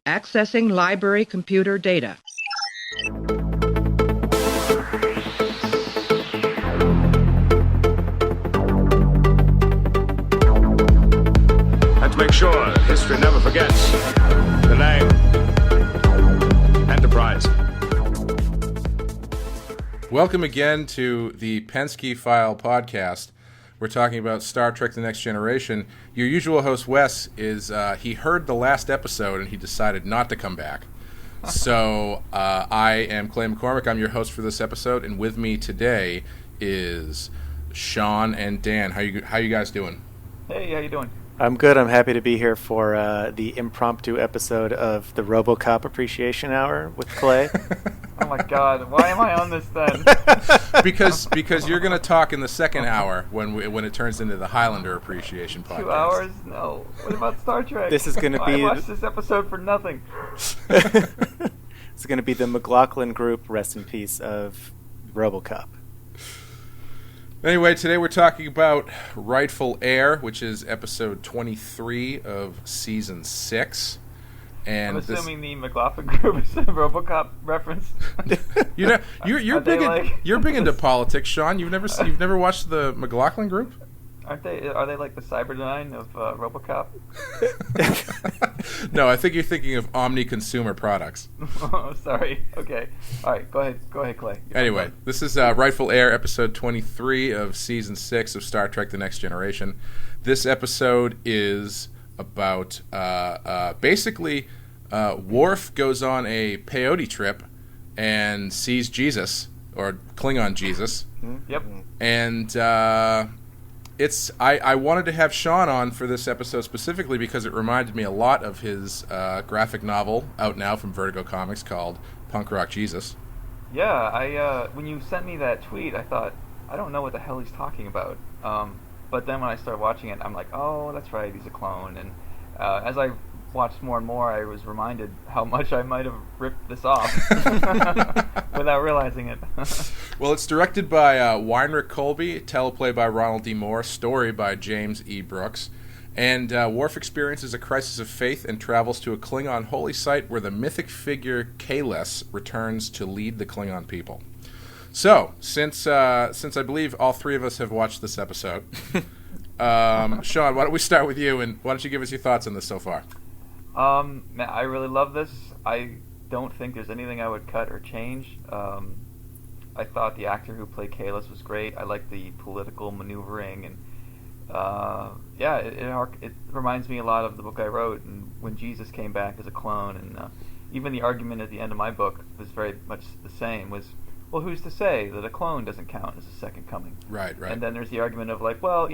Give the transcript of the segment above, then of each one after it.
Accessing library computer data. And to make sure that history never forgets the name Enterprise. Welcome again to the Penske File podcast. We're talking about Star Trek The Next Generation. Your usual host, Wes, he heard the last episode and he decided not to come back. So I am Clay McCormick. I'm your host for this episode, and with me today is Sean and Dan. How you guys doing? Hey, how you doing? I'm good. I'm happy to be here for the impromptu episode of the RoboCop Appreciation Hour with Clay. Oh my God! Why am I on this then? because you're going to talk in the second hour when it turns into the Highlander Appreciation podcast. 2 hours? No. What about Star Trek? This is going to be. I watched this episode for nothing. It's going to be the McLaughlin Group, rest in peace, of RoboCop. Anyway, today we're talking about Rightful Heir, which is episode 23 of season 6. And I'm assuming the McLaughlin Group is a RoboCop reference. You're big into politics, Sean. You've never watched the McLaughlin Group? Are they like the Cyberdyne of RoboCop? No, I think you're thinking of Omni Consumer Products. Oh, sorry. Okay. All right. Go ahead, Clay. Anyway, this is Rightful Heir, episode 23 of season 6 of Star Trek: The Next Generation. This episode is about basically Worf goes on a peyote trip and sees Jesus, or Klingon Jesus. Yep. And I wanted to have Sean on for this episode specifically because it reminded me a lot of his graphic novel out now from Vertigo Comics called Punk Rock Jesus. Yeah, when you sent me that tweet, I thought, I don't know what the hell he's talking about. But then when I started watching it, I'm like, oh, that's right, he's a clone. And as I watched more and more, I was reminded how much I might have ripped this off without realizing it. Well, it's directed by Weinrich Colby, teleplay by Ronald D. Moore, story by James E. Brooks. And Worf experiences a crisis of faith and travels to a Klingon holy site where the mythic figure Kahless returns to lead the Klingon people. So, since I believe all three of us have watched this episode, Sean, why don't we start with you, and why don't you give us your thoughts on this so far? Man, I really love this. I don't think there's anything I would cut or change. I thought the actor who played Kahless was great. I like the political maneuvering, and it reminds me a lot of the book I wrote, and when Jesus came back as a clone, and even the argument at the end of my book was very much the same, was, well, who's to say that a clone doesn't count as a second coming? Right. And then there's the argument of like, well,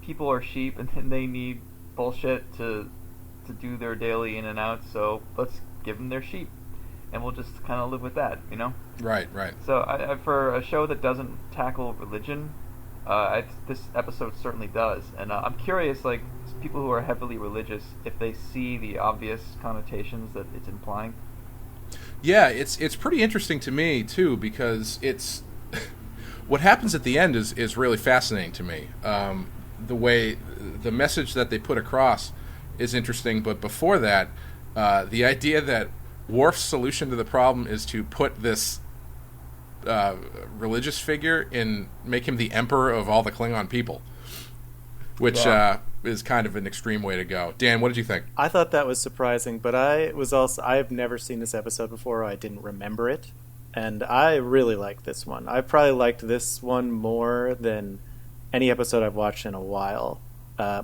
people are sheep and they need bullshit to do their daily in and out, so let's give them their sheep, and we'll just kind of live with that, Right. So for a show that doesn't tackle religion, this episode certainly does, and I'm curious, like, people who are heavily religious, if they see the obvious connotations that it's implying. Yeah, it's pretty interesting to me too, because it's what happens at the end is really fascinating to me. The way the message that they put across is interesting, but before that, the idea that Worf's solution to the problem is to put this religious figure make him the emperor of all the Klingon people, which is kind of an extreme way to go. Dan, what did you think? I thought that was surprising, but I've never seen this episode before. I didn't remember it, and I really liked this one. I probably liked this one more than any episode I've watched in a while.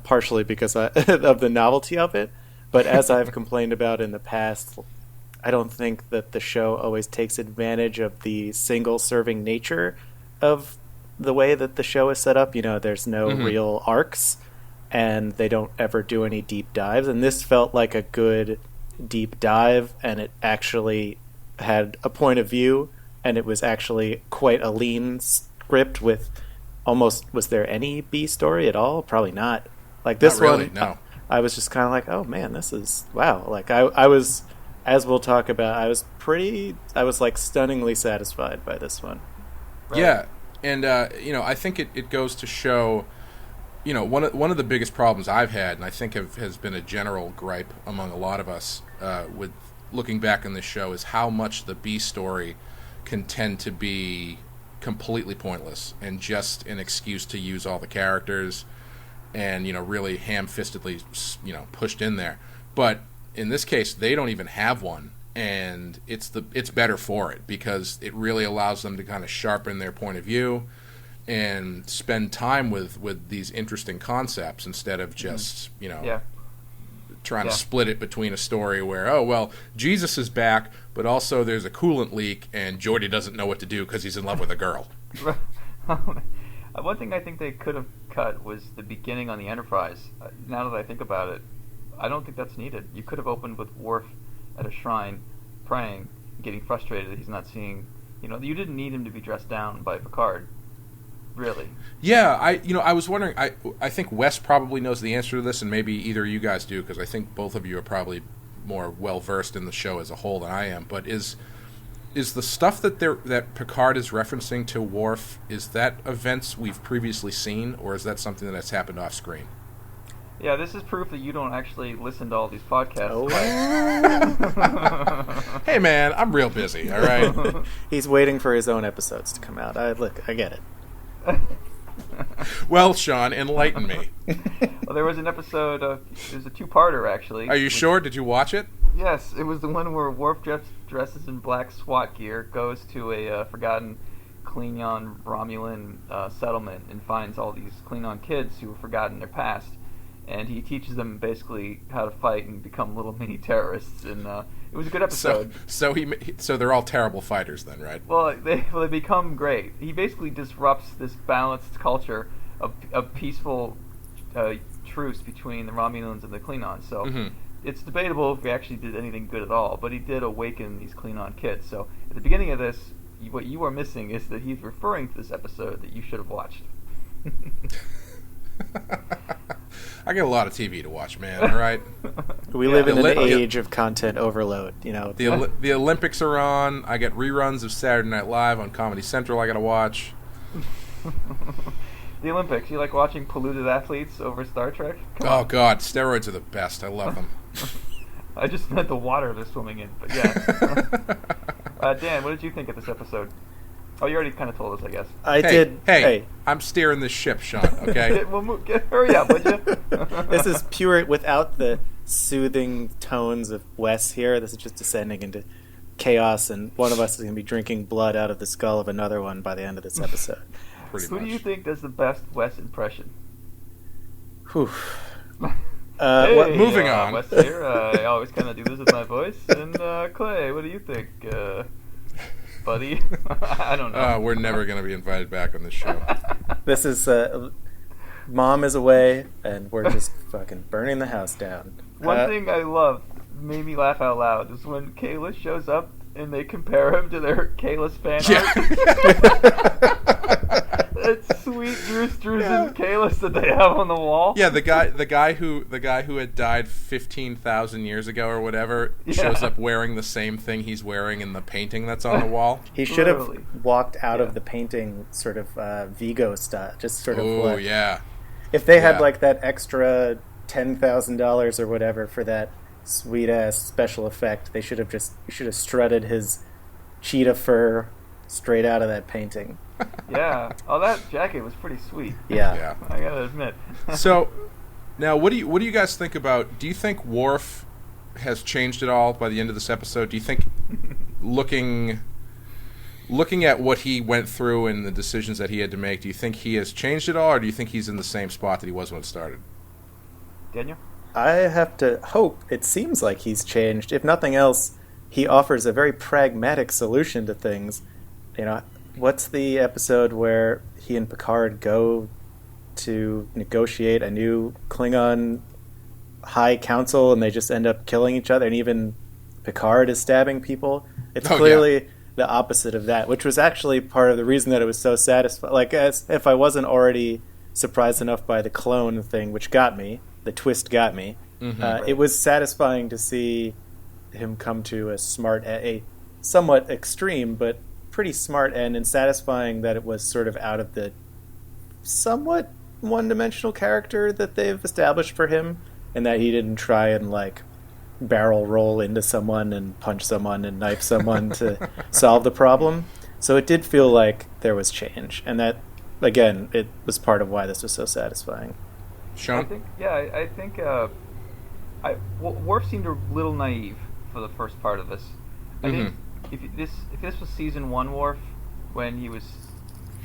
Partially because of the novelty of it, but as I've complained about in the past, I don't think that the show always takes advantage of the single-serving nature of the way that the show is set up. There's no real arcs, and they don't ever do any deep dives, and this felt like a good deep dive, and it actually had a point of view, and it was actually quite a lean script with almost, was there any B story at all? Probably not. Like this not really, one, no. I was just kind of like, oh man, this is, wow. Like I was, as we'll talk about, I was like stunningly satisfied by this one. Right. Yeah, and I think it goes to show one of the biggest problems I've had, and I think has been a general gripe among a lot of us with looking back on this show, is how much the B story can tend to be completely pointless and just an excuse to use all the characters and, really ham-fistedly, pushed in there. But in this case, they don't even have one, and it's better for it because it really allows them to kind of sharpen their point of view and spend time with these interesting concepts instead of just, trying to split it between a story where, oh, well, Jesus is back, but also there's a coolant leak and Geordi doesn't know what to do because he's in love with a girl. One thing I think they could have cut was the beginning on the Enterprise. Now that I think about it, I don't think that's needed. You could have opened with Worf at a shrine praying, getting frustrated that he's not seeing... you didn't need him to be dressed down by Picard. Really? Yeah, I was wondering. I think Wes probably knows the answer to this, and maybe either of you guys do, because I think both of you are probably more well versed in the show as a whole than I am. But is the stuff that Picard is referencing to Worf, is that events we've previously seen, or is that something that's happened off screen? Yeah, this is proof that you don't actually listen to all these podcasts. Oh. Hey, man, I'm real busy. All right. He's waiting for his own episodes to come out. I get it. Well, Sean, enlighten me. Well, there was an episode, it was a two-parter, actually. Are you sure? Did you watch it? Yes, it was the one where Worf dresses in black SWAT gear, goes to a forgotten Klingon Romulan settlement and finds all these Klingon kids who have forgotten their past. And he teaches them basically how to fight and become little mini terrorists. And it was a good episode. So they're all terrible fighters then, right? Well, they become great. He basically disrupts this balanced culture of peaceful truce between the Romulans and the Klingons. So it's debatable if he actually did anything good at all. But he did awaken these Klingon kids. So at the beginning of this, what you are missing is that he's referring to this episode that you should have watched. I got a lot of TV to watch, man. All right. We live in an age of content overload. The Olympics are on. I get reruns of Saturday Night Live on Comedy Central. I got to watch. The Olympics. You like watching polluted athletes over Star Trek? Oh God, steroids are the best. I love them. I just meant the water they're swimming in, but yeah. Dan, what did you think of this episode? Oh, you already kind of told us, I guess. I did. Hey, I'm steering this ship, Sean, okay? Hurry up, would you? This is pure, without the soothing tones of Wes here. This is just descending into chaos, and one of us is going to be drinking blood out of the skull of another one by the end of this episode. Who do you think does the best Wes impression? Whew. Hey, moving on. Wes here. I always kind of do this with my voice. And Clay, what do you think? Buddy? I don't know. We're never going to be invited back on this show. This is Mom is away, and we're just fucking burning the house down. One thing I loved, made me laugh out loud, is when Kayla shows up and they compare him to their Kayla's fan art. That sweet Drews and Kalis that they have on the wall. Yeah, the guy who had died 15,000 years ago or whatever shows up wearing the same thing he's wearing in the painting that's on the wall. He should have walked out of the painting sort of Vigo style, just sort of. Oh yeah. If they had like that extra $10,000 or whatever for that sweet ass special effect, you should have strutted his cheetah fur straight out of that painting. Yeah. Oh, that jacket was pretty sweet. Yeah. I gotta admit. So, now what do you guys think about? Do you think Worf has changed at all by the end of this episode? Do you think, looking at what he went through and the decisions that he had to make, do you think he has changed at all, or do you think he's in the same spot that he was when it started? Daniel? I have to hope. It seems like he's changed. If nothing else, he offers a very pragmatic solution to things. What's the episode where he and Picard go to negotiate a new Klingon High Council and they just end up killing each other, and even Picard is stabbing people? It's clearly the opposite of that, which was actually part of the reason that it was so satisfying. Like, as if I wasn't already surprised enough by the clone thing, which got me, the twist got me, it was satisfying to see him come to a somewhat extreme, but pretty smart end, and satisfying that it was sort of out of the somewhat one-dimensional character that they've established for him, and that he didn't try and like barrel roll into someone and punch someone and knife someone to solve the problem. So it did feel like there was change, and that, again, it was part of why this was so satisfying. Sean? I think Worf seemed a little naive for the first part of this. I think if this was season 1 Worf, when he was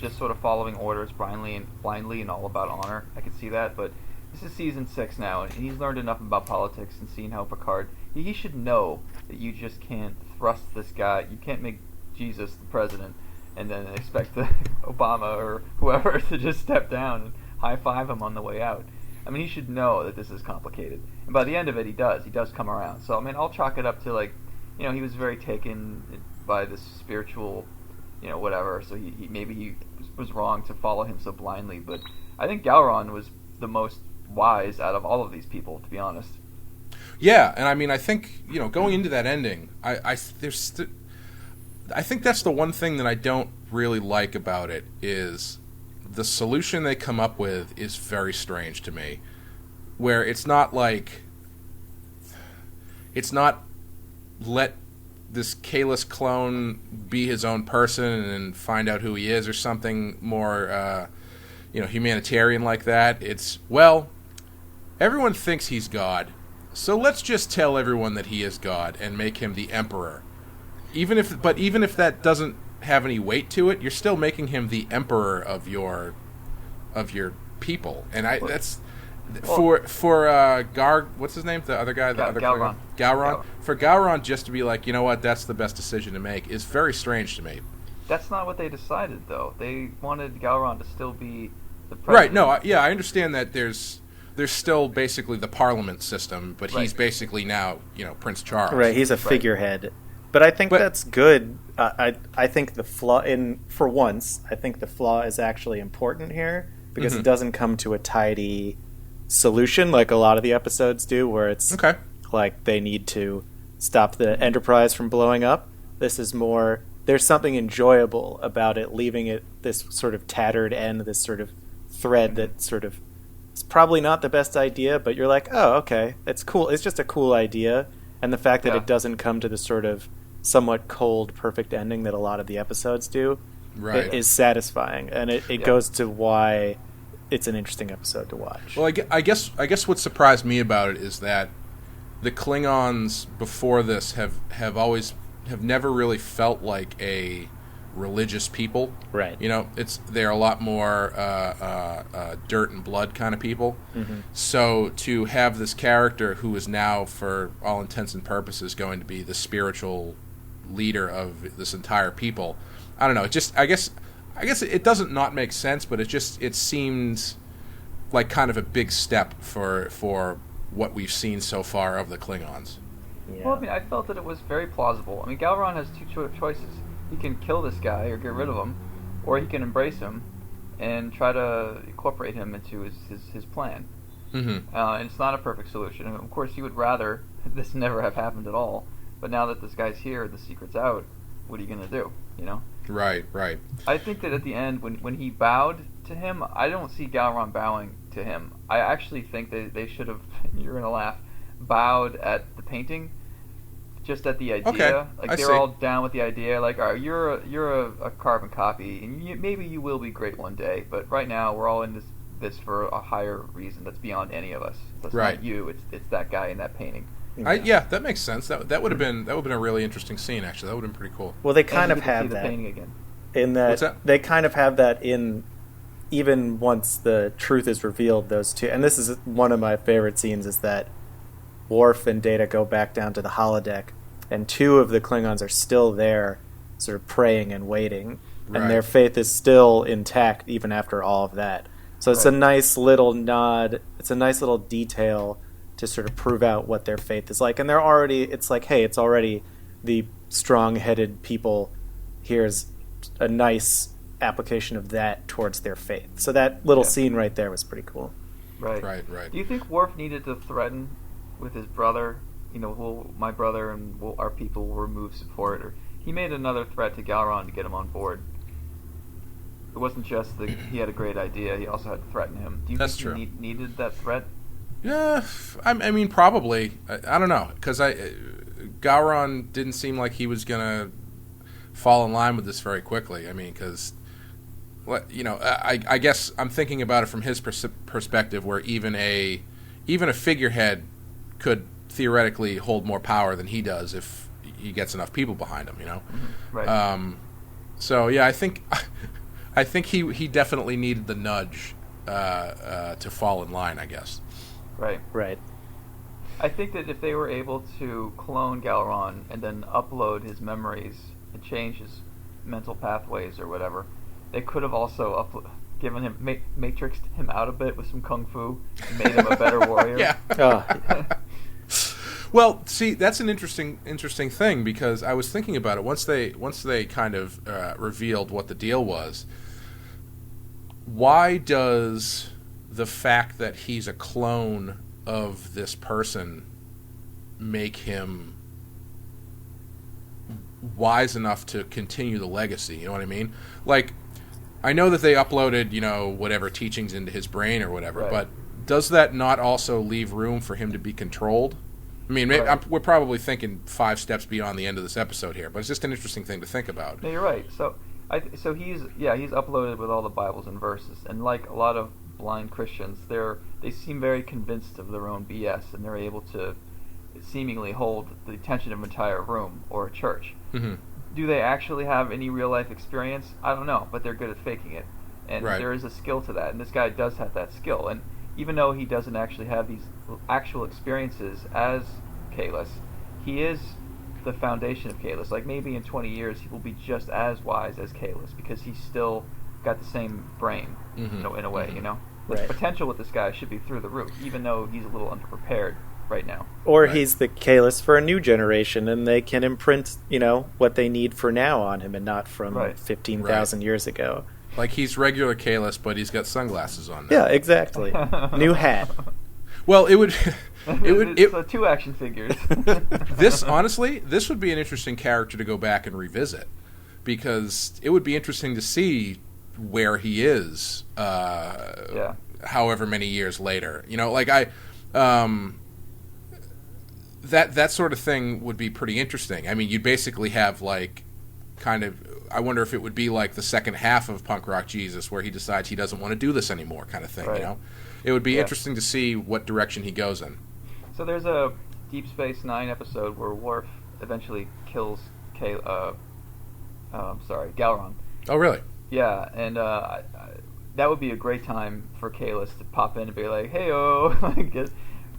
just sort of following orders blindly and all about honor, I could see that. But this is season 6 now, and he's learned enough about politics and seen how Picard. He should know that you just can't thrust this guy. You can't make Jesus the president and then expect Obama or whoever to just step down and high-five him on the way out. I mean, he should know that this is complicated. And by the end of it, he does come around. So, I mean, I'll chalk it up to, like, you know, he was very taken by this spiritual, you know, whatever. So he was wrong to follow him so blindly. But I think Gowron was the most wise out of all of these people, to be honest. Yeah, and I mean, I think, you know, going into that ending, I think that's the one thing that I don't really like about it is the solution they come up with is very strange to me, where it's not let this Kahless clone be his own person and find out who he is or something more, humanitarian like that. It's, well, everyone thinks he's God, so let's just tell everyone that he is God and make him the Emperor. Even if that doesn't have any weight to it, you're still making him the Emperor of your people, and that's for what's his name? The other guy, Gowron. For Gowron just to be like, you know what, that's the best decision to make is very strange to me. That's not what they decided, though. They wanted Gowron to still be the president. Right? No, I understand that there's still basically the Parliament system, but he's basically now, you know, Prince Charles. Right, he's a figurehead. But I think that's good. I think the flaw for once, I think the flaw is actually important here because it doesn't come to a tidy solution like a lot of the episodes do, where it's like they need to stop the Enterprise from blowing up. This is more, there's something enjoyable about it, leaving it this sort of tattered end, this sort of thread that sort of is probably not the best idea, but you're like, oh, okay, it's cool. It's just a cool idea. And the fact that it doesn't come to the sort of somewhat cold, perfect ending that a lot of the episodes do is satisfying. And it goes to why it's an interesting episode to watch. Well, I guess what surprised me about it is that the Klingons before this have never really felt like a religious people. Right. You know, they're a lot more dirt and blood kind of people. Mm-hmm. So to have this character who is now, for all intents and purposes, going to be the spiritual leader of this entire people, I don't know. It just, I guess it doesn't not make sense, but it seems like kind of a big step for what we've seen so far of the Klingons. Yeah. Well, I mean, I felt that it was very plausible. I mean, Gowron has two choices. He can kill this guy or get rid of him, or he can embrace him and try to incorporate him into his plan. Mm-hmm. And it's not a perfect solution. And of course, you would rather this never have happened at all. But now that this guy's here, the secret's out, what are you going to do, you know? Right. I think that at the end, when he bowed to him, I don't see Gowron bowing to him. I actually think that they should have, you're going to laugh, bowed at the painting, just at the idea. Okay, like they're all down with the idea. Like, all right, you're a carbon copy, and maybe you will be great one day. But right now, we're all in this for a higher reason that's beyond any of us. That's not you. It's that guy in that painting. Yeah, that makes sense. That would have been a really interesting scene. Actually, that would have been pretty cool. Well, they kind of have that again. In that, they kind of have that in even once the truth is revealed. Those two, and this is one of my favorite scenes, is that Worf and Data go back down to the holodeck, and two of the Klingons are still there, sort of praying and waiting, and their faith is still intact even after all of that. So it's a nice little nod. It's a nice little detail to sort of prove out what their faith is like. And they're already, it's like, hey, it's already the strong-headed people. Here's a nice application of that towards their faith. So that little scene right there was pretty cool. Right. Do you think Worf needed to threaten with his brother, you know, my brother and our people will remove support? Or he made another threat to Gowron to get him on board. It wasn't just he had a great idea. He also had to threaten him. Do you That's think he needed that threat? Yeah, I mean, probably. I don't know, because Gowron didn't seem like he was gonna fall in line with this very quickly. I mean, because I guess I'm thinking about it from his perspective, where even a figurehead could theoretically hold more power than he does if he gets enough people behind him. Mm-hmm. Right. So yeah, I think he definitely needed the nudge to fall in line, I guess. Right. I think that if they were able to clone Gowron and then upload his memories and change his mental pathways or whatever, they could have also given him matrixed him out a bit with some kung fu, and made him a better warrior. Yeah. Well, see, that's an interesting thing, because I was thinking about it once they kind of revealed what the deal was. Why does the fact that he's a clone of this person make him wise enough to continue the legacy? You know what I mean? Like, I know that they uploaded, whatever teachings into his brain or whatever, right. But does that not also leave room for him to be controlled? I mean, right. We're probably thinking 5 steps beyond the end of this episode here, but it's just an interesting thing to think about. No, you're right. So he's uploaded with all the Bibles and verses, and like a lot of blind Christians, they seem very convinced of their own BS, and they're able to seemingly hold the attention of an entire room or a church. Mm-hmm. Do they actually have any real life experience? I don't know, but they're good at faking it, and right. There is a skill to that, and this guy does have that skill. And even though he doesn't actually have these actual experiences as Kahless, he is the foundation of Kahless. Like, maybe in 20 years he will be just as wise as Kahless, because he's still got the same brain, mm-hmm. In a way, mm-hmm. The Right. potential with this guy should be through the roof, even though he's a little underprepared right now. Or Right. he's the Kahless for a new generation, and they can imprint, what they need for now on him, and not from Right. 15,000 years ago. Like, he's regular Kahless, but he's got sunglasses on now. Yeah, exactly. New hat. Well, it would... It's 2 action figures. This would be an interesting character to go back and revisit, because it would be interesting to see where he is however many years later. That sort of thing would be pretty interesting. I mean, you'd basically have, like, kind of... I wonder if it would be like the second half of Punk Rock Jesus, where he decides he doesn't want to do this anymore, kind of thing, right. It would be interesting to see what direction he goes in. So there's a Deep Space Nine episode where Worf eventually kills Gowron. Oh, really? Yeah, and that would be a great time for Kahless to pop in and be like, "Hey-o,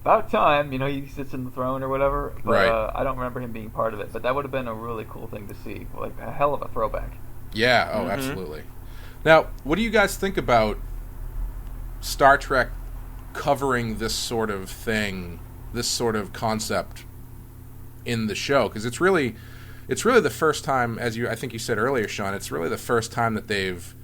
about time." He sits in the throne or whatever. But, right. I don't remember him being part of it, but that would have been a really cool thing to see. Like, a hell of a throwback. Yeah, oh, mm-hmm. absolutely. Now, what do you guys think about Star Trek covering this sort of thing, this sort of concept in the show? Because it's really the first time, I think you said earlier, Sean, it's really the first time that they've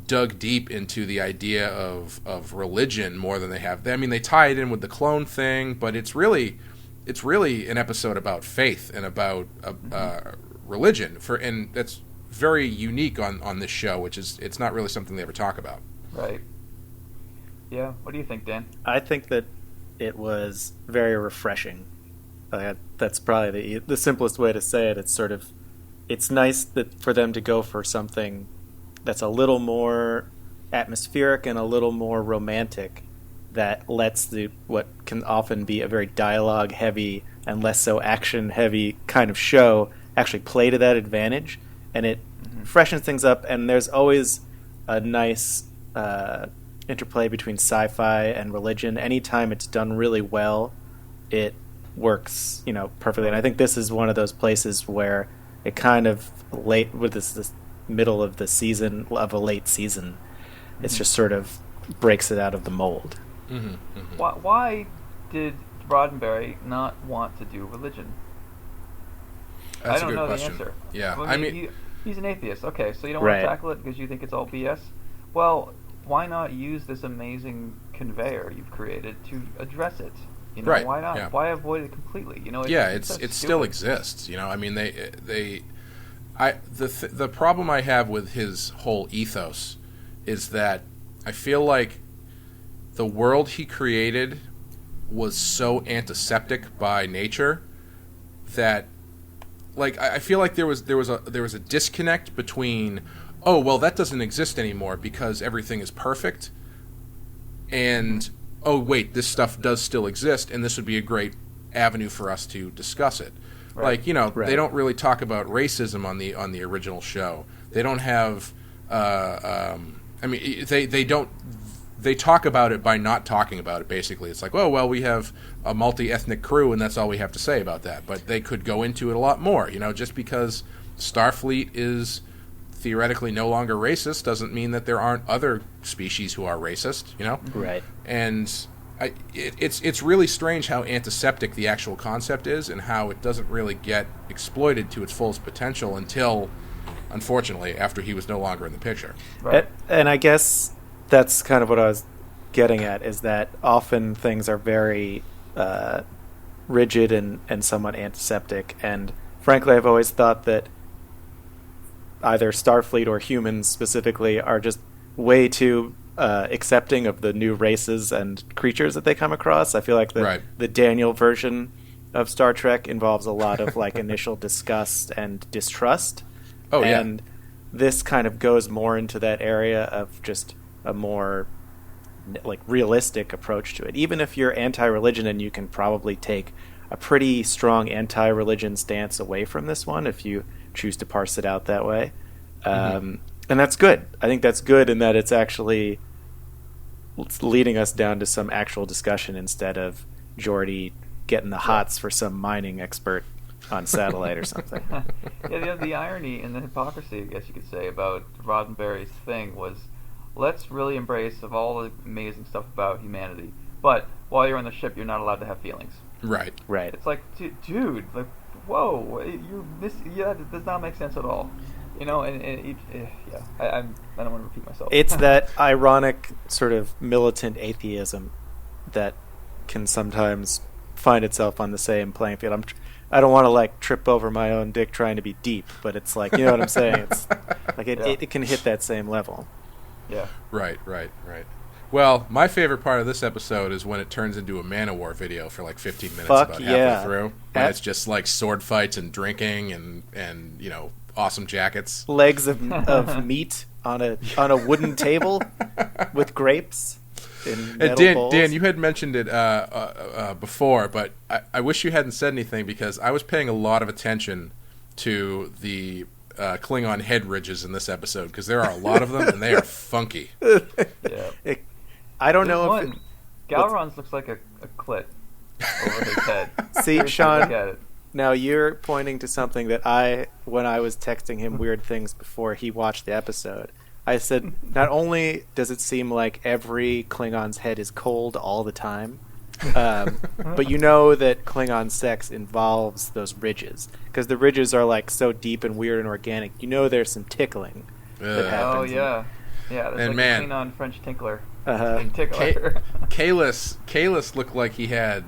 dug deep into the idea of religion more than they have. I mean, they tie it in with the clone thing, but it's really an episode about faith and about religion, and that's very unique on this show, which is, it's not really something they ever talk about. Right. Yeah. What do you think, Dan? I think that it was very refreshing. That's probably the simplest way to say it. It's nice for them to go for something that's a little more atmospheric and a little more romantic, that lets what can often be a very dialogue heavy and less so action heavy kind of show actually play to that advantage, and it freshens things up. And there's always a nice interplay between sci-fi and religion. Anytime it's done really well, it works perfectly. And I think this is one of those places where it kind of late with this middle of the season, of a late season, it's just sort of breaks it out of the mold. Mm-hmm, mm-hmm. Why did Roddenberry not want to do religion? That's I don't a good know question. The answer. Yeah, I mean, he's an atheist. Okay, so you don't want Right. to tackle it because you think it's all BS? Well, why not use this amazing conveyor you've created to address it? Right, Why not? yeah. Why avoid it completely? It So still stupid. exists. I mean, The problem I have with his whole ethos is that I feel like the world he created was so antiseptic by nature that, like, I feel like there was a disconnect between, oh well, that doesn't exist anymore because everything is perfect, and oh wait, this stuff does still exist, and this would be a great avenue for us to discuss it. Right. Like, they don't really talk about racism on the original show. They don't have. They talk about it by not talking about it. Basically, it's like, oh well, we have a multi-ethnic crew, and that's all we have to say about that. But they could go into it a lot more. Just because Starfleet is theoretically no longer racist doesn't mean that there aren't other species who are racist. Right. And it's really strange how antiseptic the actual concept is, and how it doesn't really get exploited to its fullest potential until, unfortunately, after he was no longer in the picture. Right. And I guess that's kind of what I was getting at, is that often things are very rigid and somewhat antiseptic. And frankly, I've always thought that either Starfleet or humans specifically are just way too accepting of the new races and creatures that they come across. I feel like the Daniel version of Star Trek involves a lot of like initial disgust and distrust. Oh, yeah. And this kind of goes more into that area of just a more like realistic approach to it. Even if you're anti-religion, and you can probably take a pretty strong anti-religion stance away from this one if you choose to parse it out that way. And that's good. I think that's good in that it's leading us down to some actual discussion instead of Geordi getting the hots for some mining expert on satellite or something. Yeah, the irony and the hypocrisy, I guess you could say, about Roddenberry's thing was, let's really embrace of all the amazing stuff about humanity, but while you're on the ship, you're not allowed to have feelings. Right. It's like, dude, like, whoa, that does not make sense at all. I don't want to repeat myself. It's that ironic sort of militant atheism that can sometimes find itself on the same playing field. I don't want to like trip over my own dick trying to be deep, but it's like, you know what I'm saying? It's like it can hit that same level. Yeah. Right. Well, my favorite part of this episode is when it turns into a Man-O-War video for like 15 minutes halfway through. And it's just like sword fights and drinking and awesome jackets. Legs of meat on a wooden table with grapes in metal bowls. Dan, you had mentioned it before, but I wish you hadn't said anything, because I was paying a lot of attention to the Klingon head ridges in this episode, because there are a lot of them and they are funky. Yeah. I don't know if Galron's looks like a clit over his head. See, Sean, now you're pointing to something that when I was texting him weird things before he watched the episode, I said, not only does it seem like every Klingon's head is cold all the time, but you know that Klingon sex involves those ridges, because the ridges are like so deep and weird and organic. There's some tickling that happens. Oh yeah, there's and like man, a Klingon French tickler. Kalis looked like he had,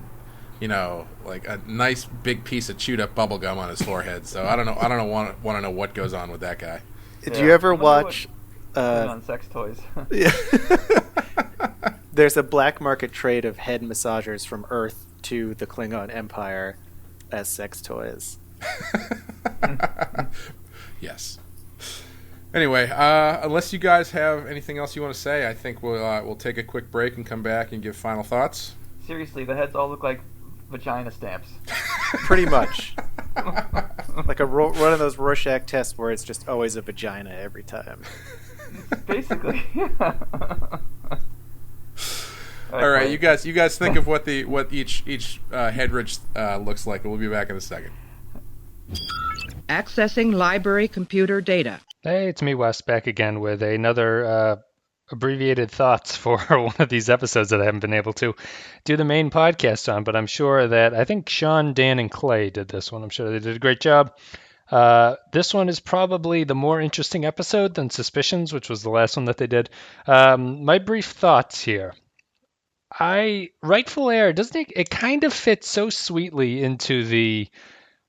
like a nice big piece of chewed up bubble gum on his forehead. So I don't want to know what goes on with that guy. Did you ever watch on sex toys? Yeah. There's a black market trade of head massagers from Earth to the Klingon Empire as sex toys. Yes. Anyway, unless you guys have anything else you want to say, I think we'll take a quick break and come back and give final thoughts. Seriously, the heads all look like vagina stamps. Pretty much. Like one of those Rorschach tests where it's just always a vagina every time. Basically. All right, you guys think of what each head ridge looks like, and we'll be back in a second. Accessing library computer data. Hey, it's me, Wes, back again with another abbreviated thoughts for one of these episodes that I haven't been able to do the main podcast on, but I'm sure that I think Sean, Dan, and Clay did this one. I'm sure they did a great job. This one is probably the more interesting episode than Suspicions, which was the last one that they did. My brief thoughts here. Rightful Heir, doesn't it kind of fits so sweetly into the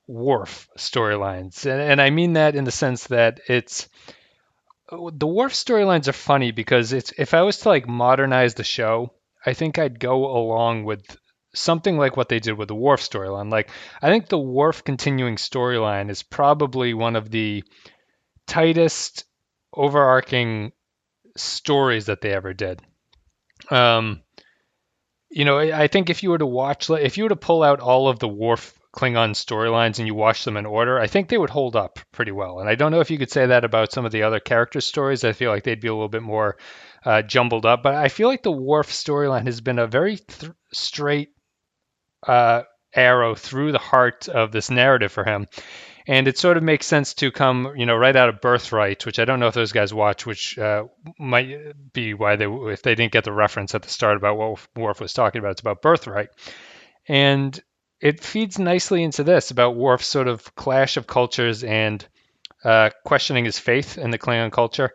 Worf storylines, and I mean that in the sense that the Worf storylines are funny because it's if I was to like modernize the show, I think I'd go along with something like what they did with the Worf storyline. Like I think the Worf continuing storyline is probably one of the tightest overarching stories that they ever did. Um, I think if you were to if you were to pull out all of the Worf Klingon storylines and you watch them in order, I think they would hold up pretty well. And I don't know if you could say that about some of the other character stories. I feel like they'd be a little bit more jumbled up. But I feel like the Worf storyline has been a very straight arrow through the heart of this narrative for him. And it sort of makes sense to come, right out of Birthright, which I don't know if those guys watch, which might be why if they didn't get the reference at the start about what Worf was talking about, it's about Birthright. And it feeds nicely into this about Worf's sort of clash of cultures and questioning his faith in the Klingon culture.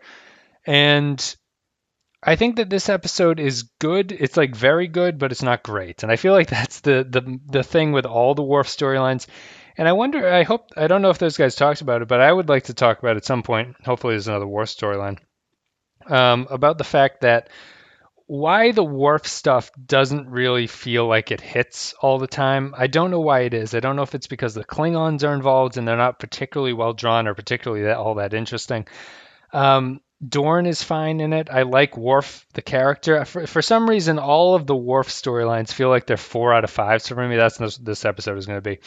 And I think that this episode is good. It's like very good, but it's not great. And I feel like that's the thing with all the Worf storylines. And I wonder, I don't know if those guys talked about it, but I would like to talk about it at some point. Hopefully there's another Worf storyline. About the fact that why the Worf stuff doesn't really feel like it hits all the time. I don't know why it is. I don't know if it's because the Klingons are involved and they're not particularly well drawn or particularly all that interesting. Dorn is fine in it. I like Worf, the character. For some reason, all of the Worf storylines feel like they're 4 out of 5. So for me, that's what this episode is going to be.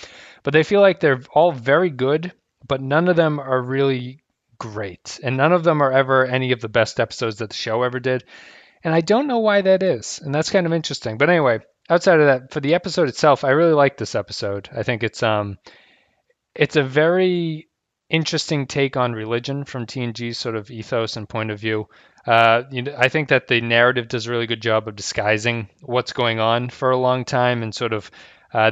But they feel like they're all very good, but none of them are really great. And none of them are ever any of the best episodes that the show ever did. And I don't know why that is. And that's kind of interesting. But anyway, outside of that, for the episode itself, I really like this episode. I think it's a very interesting take on religion from TNG's sort of ethos and point of view. I think that the narrative does a really good job of disguising what's going on for a long time, and sort of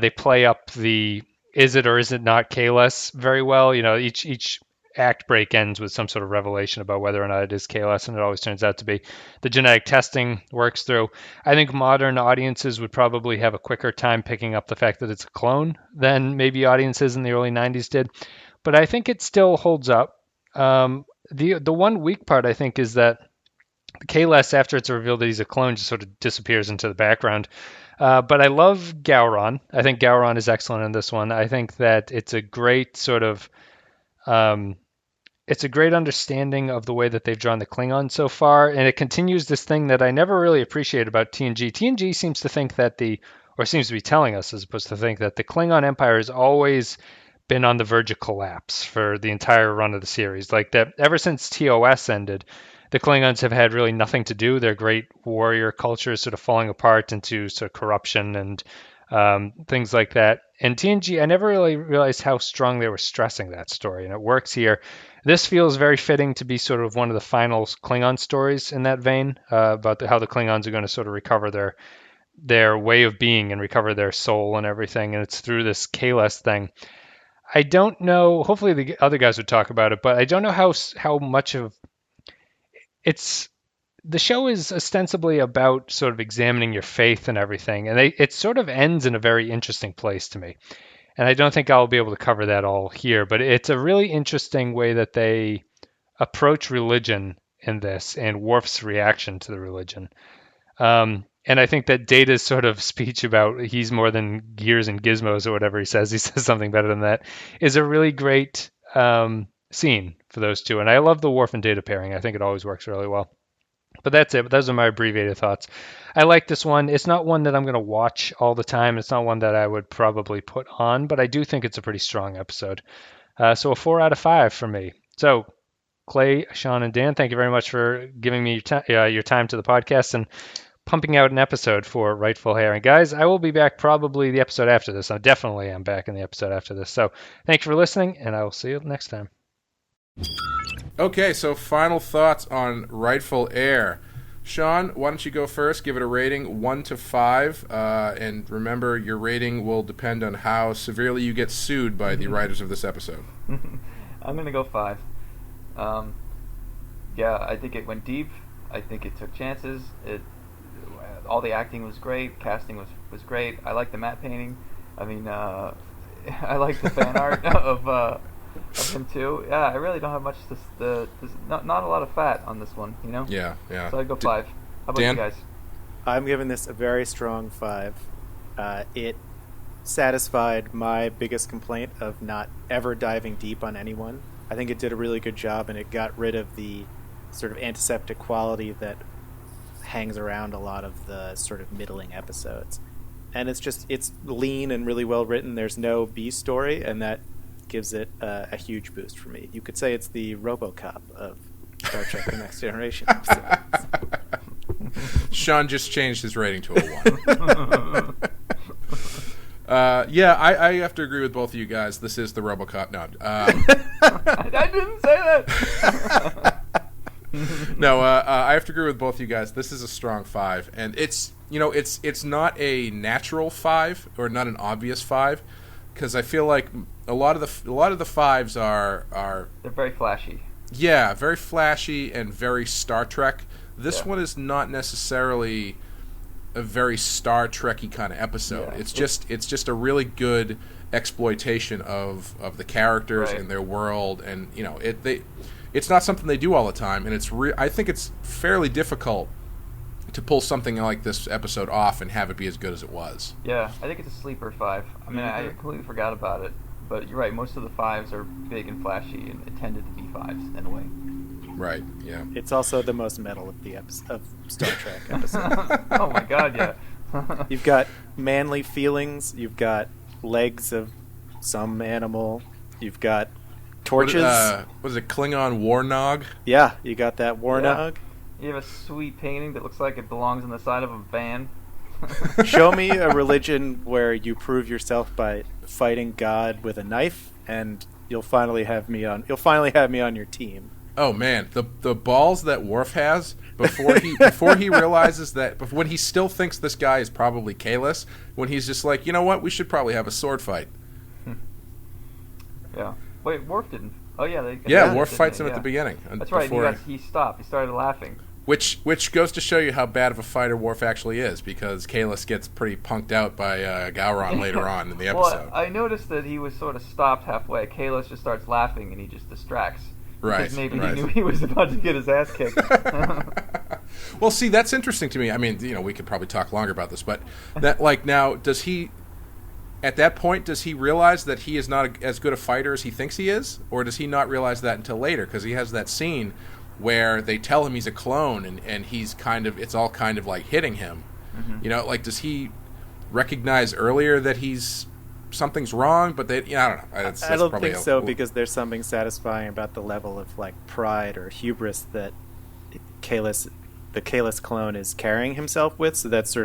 they play up the is it or is it not Kahless very well. Each act break ends with some sort of revelation about whether or not it is Kahless, and it always turns out to be. The genetic testing works through. I think modern audiences would probably have a quicker time picking up the fact that it's a clone than maybe audiences in the early 90s did. But I think it still holds up. The one weak part, I think, is that Kahless, after it's revealed that he's a clone, just sort of disappears into the background. But I love Gowron. I think Gowron is excellent in this one. I think that it's a great sort of it's a great understanding of the way that they've drawn the Klingon so far, and it continues this thing that I never really appreciate about TNG. TNG seems to think that seems to be telling us, as opposed to think that the Klingon Empire has always been on the verge of collapse for the entire run of the series. Like that, ever since TOS ended, the Klingons have had really nothing to do. Their great warrior culture is sort of falling apart into sort of corruption and things like that. And TNG, I never really realized how strong they were stressing that story, and it works here. This feels very fitting to be sort of one of the final Klingon stories in that vein, about how the Klingons are going to sort of recover their way of being and recover their soul and everything. And it's through this Kahless thing. I don't know. Hopefully the other guys would talk about it, but I don't know how much of it's. The show is ostensibly about sort of examining your faith and everything, and it sort of ends in a very interesting place to me. And I don't think I'll be able to cover that all here, but it's a really interesting way that they approach religion in this and Worf's reaction to the religion. And I think that Data's sort of speech about he's more than gears and gizmos or whatever he says something better than that, is a really great scene for those two. And I love the Worf and Data pairing. I think it always works really well. But that's it. Those are my abbreviated thoughts. I like this one. It's not one that I'm going to watch all the time. It's not one that I would probably put on, but I do think it's a pretty strong episode. So a 4 out of 5 for me. So Clay, Sean, and Dan, thank you very much for giving me your time to the podcast and pumping out an episode for Rightful Heir. And guys, I will be back probably the episode after this. I definitely am back in the episode after this. So thank you for listening, and I will see you next time. Okay, so final thoughts on Rightful Heir. Sean, why don't you go first? Give it a rating 1 to 5, and remember, your rating will depend on how severely you get sued by the writers of this episode. I'm gonna go 5. Yeah, I think it went deep. I think it took chances. All the acting was great. Casting was great. I like the matte painting. I mean, I like the fan art of him too. Yeah, I really don't have much. There's not a lot of fat on this one, you know. Yeah. So I'd go 5. How about Dan? you guys? I'm giving this a very strong 5. It satisfied my biggest complaint of not ever diving deep on anyone. I think it did a really good job, and it got rid of the sort of antiseptic quality that hangs around a lot of the sort of middling episodes. And it's lean and really well written. There's no B story, and that gives it a huge boost for me. You could say it's the RoboCop of Star Trek: The Next Generation episodes. Sean just changed his rating to a 1. I have to agree with both of you guys. This is the RoboCop. No, I didn't say that. no. I have to agree with both of you guys. This is a strong 5, and it's not a natural 5 or not an obvious 5, because I feel like a lot of the 5s are They're very flashy. Yeah, very flashy and very Star Trek. This one is not necessarily a very Star Trek-y kind of episode. Yeah. It's just a really good exploitation of the characters and their world, and it's not something they do all the time, and I think it's fairly difficult to pull something like this episode off and have it be as good as it was. Yeah, I think it's a sleeper 5. I mean, I completely forgot about it, but you're right. Most of the 5s are big and flashy and intended to be 5s in a way. Right. Yeah. It's also the most metal of the of Star Trek episodes. Oh my God, yeah. You've got manly feelings. You've got legs of some animal. You've got torches. What is it, Klingon Warnog? Yeah, you got that Warnog. You have a sweet painting that looks like it belongs on the side of a van. Show me a religion where you prove yourself by fighting God with a knife, and you'll finally have me on your team. Oh man, the balls that Worf has before he realizes that, when he still thinks this guy is probably Kalis, when he's just like, you know what, we should probably have a sword fight. Yeah. Wait, Worf didn't. Oh yeah. Worf fights him at the beginning. That's right. He stopped. He started laughing. Which goes to show you how bad of a fighter Worf actually is, because Kalis gets pretty punked out by Gowron later on in the episode. Well, I noticed that he was sort of stopped halfway. Kalis just starts laughing and he just distracts. Right. Because maybe he knew he was about to get his ass kicked. Well, see, that's interesting to me. I mean, we could probably talk longer about this, but that, now, does he, at that point, does he realize that he is not as good a fighter as he thinks he is? Or does he not realize that until later? Because he has that scene where they tell him he's a clone, and he's it's all kind of like hitting him. Mm-hmm. Does he recognize earlier that something's wrong? But I don't know. I don't think so, because there's something satisfying about the level of pride or hubris that the Kalis clone is carrying himself with. So that's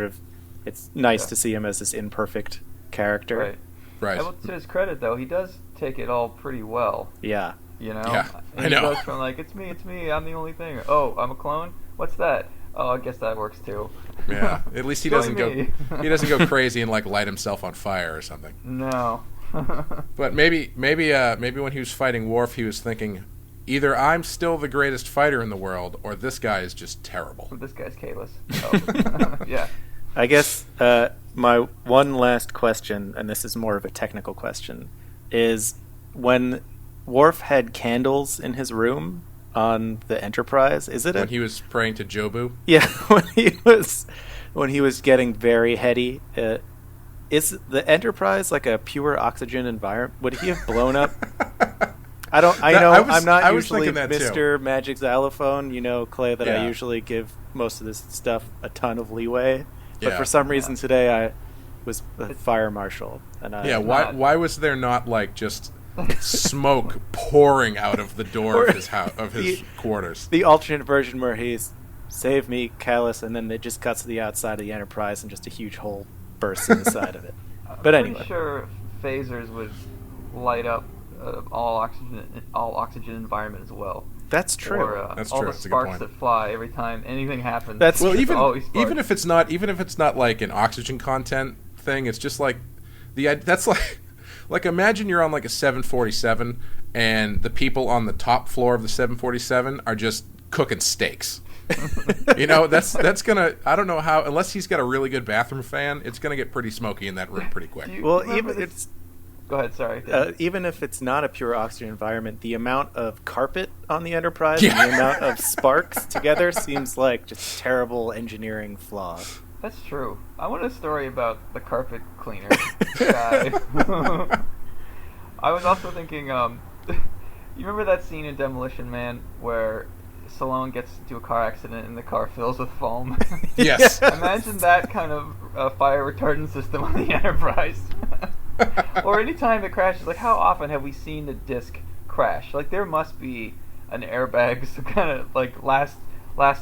it's nice to see him as this imperfect character. Right. To his credit, though, he does take it all pretty well. Yeah. Yeah, and I know. He goes from it's me, I'm the only thing. Oh, I'm a clone? What's that? Oh, I guess that works too. Yeah, at least he doesn't go crazy and light himself on fire or something. No. But maybe when he was fighting Worf, he was thinking, either I'm still the greatest fighter in the world, or this guy is just terrible. This guy's Kalis. Oh. Yeah. I guess my one last question, and this is more of a technical question, is when Worf had candles in his room on the Enterprise, when he was praying to Jobu? Yeah, when he was getting very heady. Is the Enterprise a pure oxygen environment? Would he have blown up? I'm not usually Mr. Magic Xylophone, Clay, that I usually give most of this stuff a ton of leeway. But for some reason today I was a fire marshal. And why was there not just smoke pouring out of the door of his quarters? The alternate version where he's save me, Kalis, and then it just cuts to the outside of the Enterprise and just a huge hole bursts in the side of it. But anyway, I'm pretty sure phasers would light up all oxygen environment as well. That's true. Or, that's all true. the That's sparks that fly every time anything happens. That's even if it's not an oxygen content thing, it's just that's imagine you're on a 747 and the people on the top floor of the 747 are just cooking steaks. That's gonna, I don't know how, unless he's got a really good bathroom fan, it's gonna get pretty smoky in that room pretty quick. Well, even Go ahead, sorry. Even if it's not a pure oxygen environment, the amount of carpet on the Enterprise and the amount of sparks together seems like just terrible engineering flaw. That's true. I want a story about the carpet cleaner guy. I was also thinking, you remember that scene in Demolition Man where Stallone gets into a car accident and the car fills with foam? Yes. Imagine that kind of fire retardant system on the Enterprise. Or any time it crashes, like how often have we seen the disc crash? Like there must be an airbag, some kind of like last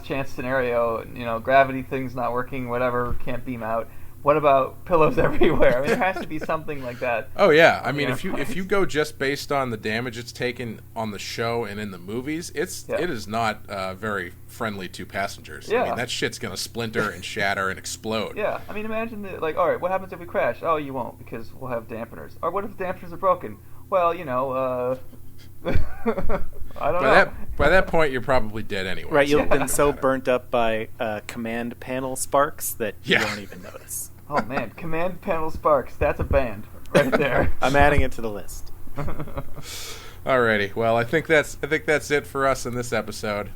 chance scenario. You know, gravity thing's not working, whatever, can't beam out. What about pillows everywhere? I mean, there has to be something like that. Oh yeah, I mean, if you go just based on the damage it's taken on the show and in the movies, it is not very friendly to passengers. Yeah. I mean, that shit's gonna splinter and shatter and explode. Yeah, I mean, imagine like, all right, what happens if we crash? Oh, you won't because we'll have dampeners. Or what if the dampeners are broken? Well, you know, I don't know. By that point, you're probably dead anyway. Right, you've been so burnt up by command panel sparks that you don't even notice. Oh man, Command Panel Sparks. That's a band right there. I'm adding it to the list. Alrighty. Well, I think that's it for us in this episode.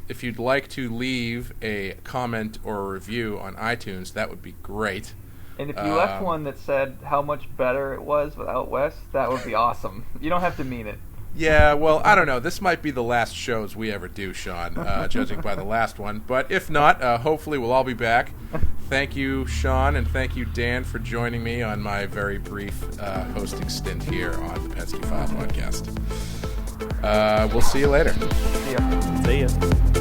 If you'd like to leave a comment or a review on iTunes, that would be great. And if you left one that said how much better it was without Wes, that would be awesome. You don't have to mean it. Yeah, well, I don't know. This might be the last shows we ever do, Sean, judging by the last one. But if not, hopefully we'll all be back. Thank you, Sean, and thank you, Dan, for joining me on my very brief hosting stint here on the Pensky File podcast. We'll see you later. See ya. See ya.